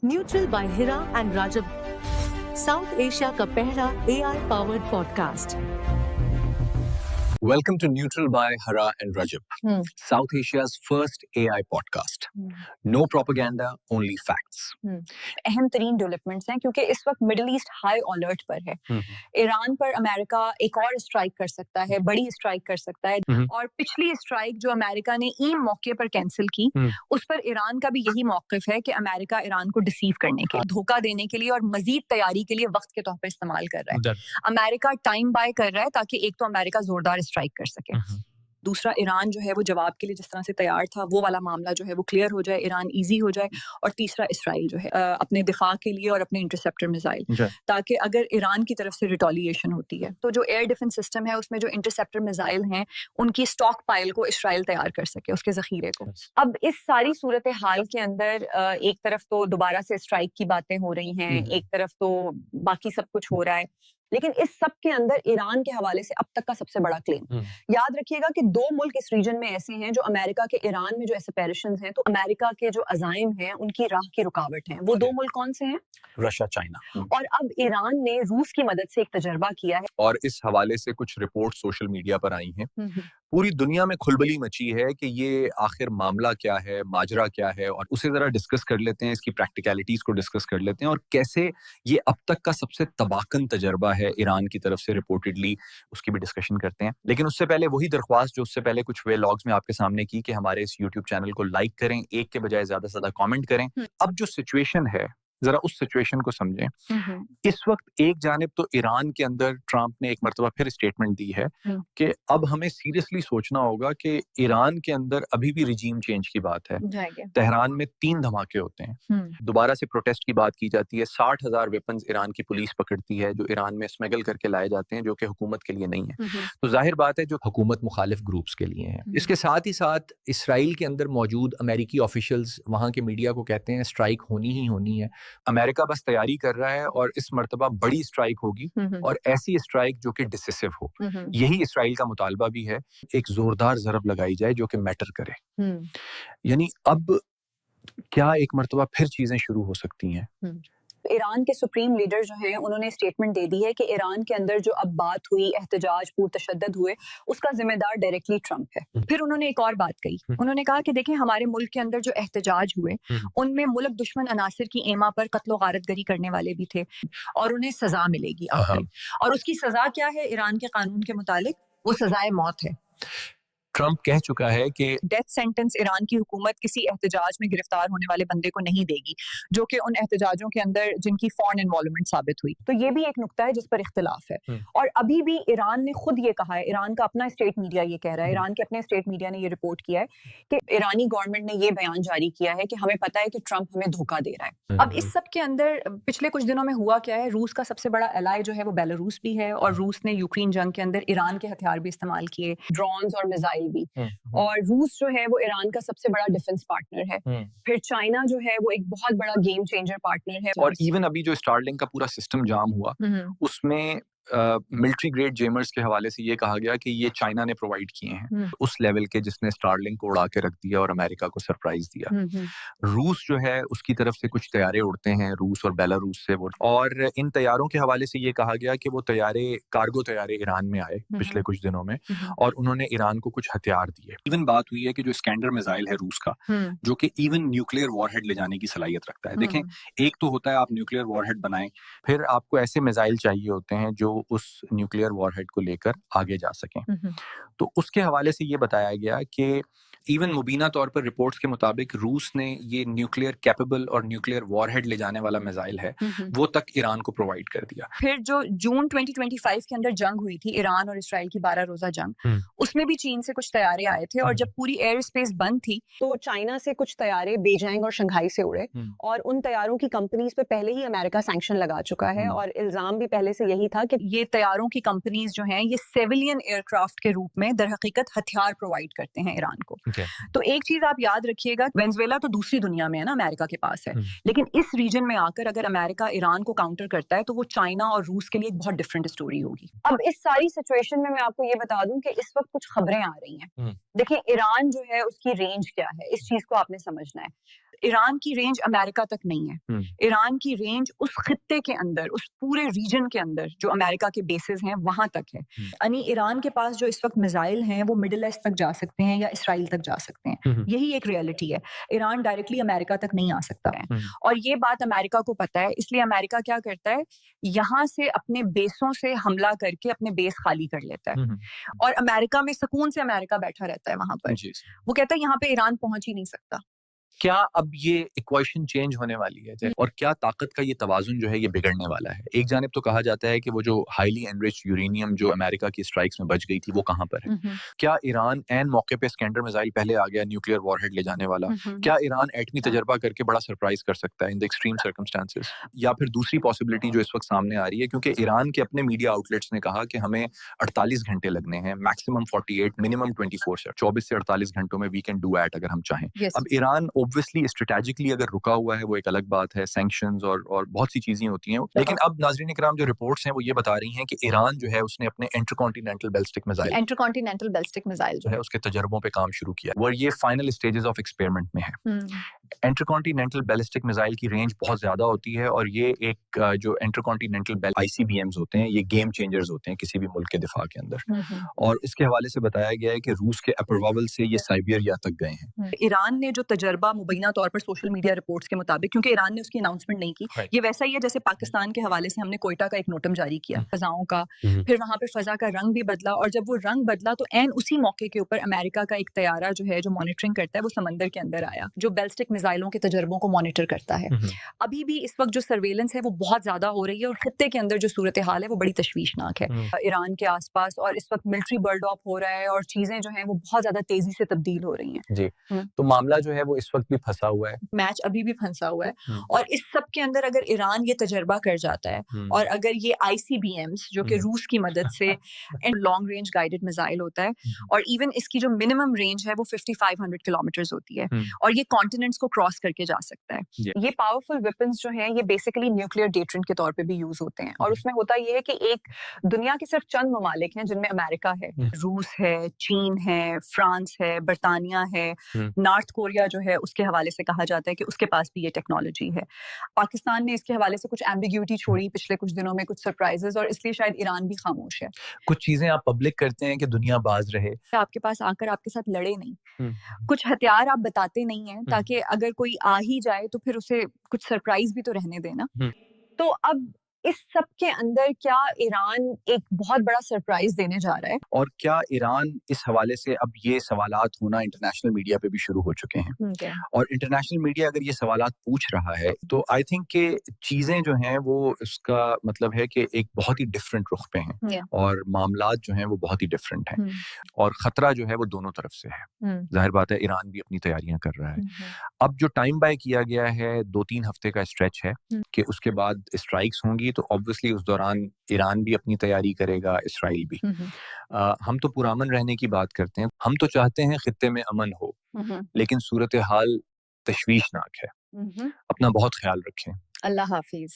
Neutral bye Hira and Rajab, south Asia का पहला AI powered podcast. Welcome to Neutral by Hara and Rajab, South Asia's first AI podcast. No propaganda, only facts. अहम तरीन developments हैं क्योंकि इस वक्त middle east high alert पर है। ईरान पर अमेरिका एक और स्ट्राइक कर सकता है, बड़ी स्ट्राइक कर सकता है। और पिछली स्ट्राइक जो अमेरिका ने ई मौके पर कैंसिल की, उस पर ईरान का भी यही मौकिफ है कि अमेरिका ईरान को डिसीव करने के लिए, धोखा देने के लिए और मजीद तैयारी के लिए वक्त के तौर पर इस्तेमाल कर रहा है। अमेरिका टाइम बाय कर रहा है ताकि एक तो अमेरिका जोरदार स्ट्राइक कर सके, दूसरा ईरान जो है वो जवाब के लिए जिस तरह से तैयार था वो वाला मामला जो है वो क्लियर हो जाए, ईरान इजी हो जाए, और तीसरा इसराइल जो है अपने दिफा के लिए और अपने इंटरसेप्टर मिसाइल, ताकि अगर ईरान की तरफ से रिटॉलिएशन होती है तो जो एयर डिफेंस सिस्टम है उसमें जो इंटरसेप्टर मिसाइल हैं उनकी स्टॉक पाइल को इसराइल तैयार कर सके, उसके जखीरे को। अब इस सारी सूरत हाल के अंदर एक तरफ तो दोबारा से स्ट्राइक की बातें हो रही हैं, एक तरफ तो बाकी सब कुछ हो रहा है, लेकिन इस सब के अंदर ईरान के हवाले से अब तक का सबसे बड़ा क्लेम, याद रखिएगा कि दो मुल्क इस रीजन में ऐसे हैं जो अमेरिका के ईरान में जो एस्पिरेशंस हैं, तो अमेरिका के जो अज़ाइम हैं उनकी राह की रुकावट हैं। वो दो मुल्क कौन से हैं? Russia, China. और अब ईरान ने रूस की मदद से एक तजर्बा किया है, और इस हवाले से कुछ रिपोर्ट सोशल मीडिया पर आई हैं। पूरी दुनिया में खुलबली मची है कि ये आखिर मामला क्या है, माजरा क्या है, और उसे जरा डिस्कस कर लेते हैं, इसकी प्रैक्टिकलिटीज को डिस्कस कर लेते हैं और कैसे ये अब तक का सबसे तबाकन तजर्बा है ईरान की तरफ से रिपोर्टेडली, उसकी भी डिस्कशन करते हैं। लेकिन उससे पहले वही दरख्वास्त जो उससे पहले कुछ व्लॉग्स में आपके सामने की कि हमारे इस यूट्यूब चैनल को लाइक करें, एक के बजाय ज्यादा से ज्यादा कॉमेंट करें। अब जो सिचुएशन है जरा उस सिचुएशन को समझें। इस वक्त एक जानिब तो ईरान के अंदर ट्रंप ने एक मर्तबा फिर स्टेटमेंट दी है कि अब हमें सीरियसली सोचना होगा कि ईरान के अंदर अभी भी रिजीम चेंज की बात है। तेहरान में 3 धमाके होते हैं, दोबारा से प्रोटेस्ट की बात की जाती है, 60,000 वेपन्स ईरान की पुलिस पकड़ती है जो ईरान में स्मगल करके लाए जाते हैं, जो कि हुकूमत के लिए नहीं है। तो जाहिर बात है जो हुकूमत मुखालिफ ग्रुप्स के लिए है। इसके साथ ही साथ इसराइल के अंदर मौजूद अमेरिकी ऑफिशियल्स वहां के मीडिया को कहते हैं स्ट्राइक होनी ही होनी है, अमेरिका बस तैयारी कर रहा है और इस मर्तबा बड़ी स्ट्राइक होगी और ऐसी स्ट्राइक जो कि डिसिसिव हो। यही इसराइल का मुतालबा भी है, एक जोरदार ज़रब लगाई जाए जो कि मैटर करे। यानी अब क्या एक मर्तबा फिर चीजें शुरू हो सकती हैं। ईरान के सुप्रीम लीडर जो हैं उन्होंने स्टेटमेंट दे दी है कि ईरान के अंदर जो अब बात हुई, एहतजाज पुरतशद्दुद हुए, उसका जिम्मेदार डायरेक्टली ट्रंप है। फिर उन्होंने एक और बात कही, उन्होंने कहा कि देखें हमारे मुल्क के अंदर जो एहतजाज हुए उनमें मुल्क दुश्मन अनासिर की एमा पर कत्लो गारतगरी करने वाले भी थे और उन्हें सजा मिलेगी। और उसकी सजा क्या है? ईरान के कानून के मुताबिक वो सजाए मौत है। ट्रंप कह चुका है कि डेथ सेंटेंस ईरान की हुकूमत किसी एहतजाज में गिरफ्तार होने वाले बंदे को नहीं देगी जो कि उन एहतजाजों के अंदर जिनकी फॉरेन इन्वॉल्वमेंट साबित हुई। तो ये भी एक नुक्ता है जिस पर इख्तिलाफ है। और अभी भी ईरान ने खुद ये कहा है, ईरान का अपना स्टेट मीडिया ये कह रहा है, ईरान के अपने स्टेट मीडिया ने ये रिपोर्ट किया है कि ईरानी गवर्नमेंट ने ये बयान जारी किया है कि हमें पता है कि ट्रंप हमें धोखा दे रहा है। अब इस सब के अंदर पिछले कुछ दिनों में हुआ क्या है, रूस का सबसे बड़ा एलाई जो है वो बेलारूस भी है और रूस ने यूक्रेन जंग के अंदर ईरान के हथियार भी इस्तेमाल किए, ड्रोन्स और मिसाइल भी। और रूस जो है वो ईरान का सबसे बड़ा डिफेंस पार्टनर है। फिर चाइना जो है वो एक बहुत बड़ा गेम चेंजर पार्टनर है। और इवन अभी जो स्टारलिंक का पूरा सिस्टम जाम हुआ उसमें मिलिट्री ग्रेड जेमर्स के हवाले से ये कहा गया कि ये चाइना ने प्रोवाइड किए हैं, उस लेवल के जिसने स्टारलिंक को उड़ा के रख दिया और अमेरिका को सरप्राइज दिया। रूस जो है उसकी तरफ से कुछ तैयारे उड़ते हैं, रूस और बेलारूस से वो, और इन तैयारों के हवाले से ये कहा गया कि वो तैयारे कार्गो तैयारे ईरान में आए पिछले कुछ दिनों में और उन्होंने ईरान को कुछ हथियार दिए। इवन बात हुई है कि जो स्कैंडर मिसाइल है रूस का, जो कि इवन न्यूक्लियर वॉरहेड ले जाने की सलाहियत रखता है। देखें, एक तो होता है आप न्यूक्लियर वॉरहेड बनाएं, फिर आपको ऐसे मिसाइल चाहिए होते हैं जो उस न्यूक्लियर वॉरहेड को लेकर आगे जा सकें। तो उसके हवाले से ये बताया गया कि इवन मुबीना तौर पर रिपोर्ट्स के मुताबिक रूस ने ये न्यूक्लियर कैपेबल और न्यूक्लियर वॉरहेड ले जाने वाला मिसाइल है वो तक ईरान को प्रोवाइड कर दिया। फिर जो जून 2025 के अंदर जंग हुई थी, ईरान और इसराइल की 12 रोजा जंग, उसमें भी चीन से कुछ तैयारे आए थे और जब पूरी एयर स्पेस बंद थी तो चाइना से कुछ तैयारे बीजिंग और शंघाई से उड़े और उन तैयारों की कंपनीज पे पहले ही अमेरिका सैंक्शन लगा चुका है और इल्जाम भी पहले से यही था कि ये तैयारों की कंपनीज जो हैं ये सिविलियन एयरक्राफ्ट के रूप में दर हकीकत हथियार प्रोवाइड करते हैं ईरान को। तो एक चीज आप याद रखिएगा, वेनेजुएला तो दूसरी दुनिया में है ना, अमेरिका के पास है, लेकिन इस रीजन में आकर अगर अमेरिका ईरान को काउंटर करता है तो वो चाइना और रूस के लिए एक बहुत डिफरेंट स्टोरी होगी। अब इस सारी सिचुएशन में मैं आपको ये बता दूं कि इस वक्त कुछ खबरें आ रही हैं। देखिए, ईरान जो है उसकी रेंज क्या है, इस चीज को आपने समझना है। ईरान की रेंज अमेरिका तक नहीं है। ईरान की रेंज उस खित्ते के अंदर, उस पूरे रीजन के अंदर जो अमेरिका के बेसिस हैं वहां तक है। यानी ईरान के पास जो इस वक्त मिसाइल हैं वो मिडिल ईस्ट तक जा सकते हैं या इसराइल तक जा सकते हैं। यही एक रियलिटी है। ईरान डायरेक्टली अमेरिका तक नहीं आ सकता है और ये बात अमेरिका को पता है। इसलिए अमेरिका क्या करता है, यहाँ से अपने बेसों से हमला करके अपने बेस खाली कर लेता है और अमेरिका में सुकून से अमेरिका बैठा रहता है वहां पर। वो कहता है यहाँ पे ईरान पहुंच ही नहीं सकता। क्या अब ये इक्वेशन चेंज होने वाली है और क्या ताकत का ये तवाजुन जो है ये बिगड़ने वाला है? एक जानिब तो कहा जाता है कि वो जो हाईली एनरिच्ड यूरेनियम जो अमेरिका की स्ट्राइक्स में बच गई थी वो कहाँ पर है? क्या ईरान एन मौके पे स्कैंडर मिसाइल पहले आ गया, न्यूक्लियर वॉरहेड ले जाने वाला? क्या ईरान एटमी तजर्बा करके बड़ा सरप्राइज कर सकता है इन द एक्सट्रीम सर्कमस्टांसेस? या फिर दूसरी पॉसिबिलिटी जो इस वक्त सामने आ रही है, क्योंकि ईरान के अपने मीडिया आउटलेट्स ने कहा कि हमें 48 घंटे लगने हैं, मैक्सिमम 48, मिनिमम 24 से 48 घंटों में वी कैन डू एट अगर हम चाहें। अब ईरान ऑब्वियसली स्ट्रेटेजिकली अगर रुका हुआ है वो एक अलग बात है, सैंक्शंस और बहुत सी चीजें होती हैं, लेकिन अब नाज़रीन इकराम जो रिपोर्ट्स हैं वो ये बता रही हैं कि ईरान जो है उसने अपने इंटरकॉन्टिनेंटल बैलिस्टिक मिसाइल जो है उसके तजर्बों पे काम शुरू किया और ये फाइनल स्टेजेस ऑफ एक्सपेरिमेंट में है। इंटरकॉन्टिनेंटल बैलिस्टिक मिसाइल की रेंज बहुत ज्यादा होती है और ये एक जो इंटरकॉन्टिनेंटल ICBMs होते हैं ये गेम चेंजर्स होते हैं किसी भी मुल्क के दिफा के अंदर। और इसके हवाले से बताया गया है कि रूस के अप्रवावल से ये साइबेरिया तक गए हैं। ईरान ने जो तजर्बा मुबैना तौर पर सोशल मीडिया रिपोर्ट्स के मुताबिक, क्योंकि ईरान ने उसकी अनाउंसमेंट नहीं की, ये वैसा ही है जैसे पाकिस्तान के हवाले से हमने कोयटा का एक नोटम जारी किया फजाओं का, फिर वहां पे फजा का रंग भी बदला और जब वो रंग बदला तो एन उसी मौके के ऊपर अमेरिका का एक तैयारा जो है जो मॉनिटरिंग करता है वो समंदर के अंदर आया, जो बैलिस्टिक मिसाइलों के तजर्बों को मॉनिटर करता है। अभी भी इस वक्त जो सर्वेलेंस है वो बहुत ज्यादा हो रही है और खित्ते के अंदर जो सूरत हाल है वो बड़ी तशवीशनाक है ईरान के आसपास। और इस वक्त मिलिट्री बर्ड ऑफ हो रहा है और चीजें जो हैं वो बहुत ज्यादा तेजी से तब्दील हो रही हैं। जी, तो मामला जो है वो इस वक्त भी फंसा हुआ है, मैच अभी भी फंसा हुआ है और इस सब के अंदर अगर ईरान ये तजर्बा कर जाता है और अगर ये ICBMs जो कि रूस की मदद से लॉन्ग रेंज गाइडेड मिसाइल होता है और इवन इसकी जो मिनिमम रेंज है वो 5500 किलोमीटर होती है और ये कॉन्टिनेंट्स को क्रॉस करके जा सकता है। ये पावरफुल वेपन्स जो हैं ये बेसिकली न्यूक्लियर डेटरेंट के तौर पे भी यूज होते हैं और उसमें होता ये है कि एक दुनिया के सिर्फ चंद ममालिक हैं जिनमें अमेरिका है, रूस है, चीन है, फ्रांस है, बरतानिया है, नॉर्थ कोरिया जो है उसके हवाले से कहा जाता है कि उसके पास भी ये टेक्नोलॉजी है। पाकिस्तान ने इसके हवाले से कुछ एम्बिग्यूटी छोड़ी पिछले कुछ दिनों में, कुछ सरप्राइजेस, और इसलिए शायद ईरान भी खामोश है। कुछ चीजें आप पब्लिक करते हैं कि दुनिया बाज रहे, आपके पास आकर आपके साथ लड़े नहीं, कुछ हथियार आप बताते नहीं हैं ताकि अगर कोई आ ही जाए तो फिर उसे कुछ सरप्राइज भी तो रहने देना। तो अब इस सब के अंदर क्या ईरान एक बहुत बड़ा सरप्राइज देने जा रहा है? और क्या ईरान इस हवाले से अब ये सवालात होना इंटरनेशनल मीडिया पे भी शुरू हो चुके हैं और इंटरनेशनल मीडिया अगर ये सवालात पूछ रहा है तो आई थिंक कि चीजें जो हैं वो इसका मतलब है कि एक बहुत ही डिफरेंट रुख पे हैं और मामलात जो हैं वो बहुत ही डिफरेंट हैं और खतरा जो है वो दोनों तरफ से है। जाहिर बात है ईरान भी अपनी तैयारियां कर रहा है। अब जो टाइम बाय किया गया है 2-3 हफ्ते का स्ट्रेच है कि उसके बाद स्ट्राइक्स होंगी तो ऑब्वियसली उस दौरान ईरान भी अपनी तैयारी करेगा, इसराइल भी। हम तो पुरअमन रहने की बात करते हैं, हम तो चाहते हैं खित्ते में अमन हो, लेकिन सूरत हाल तशवीशनाक है। अपना बहुत ख्याल रखें। अल्लाह हाफिज।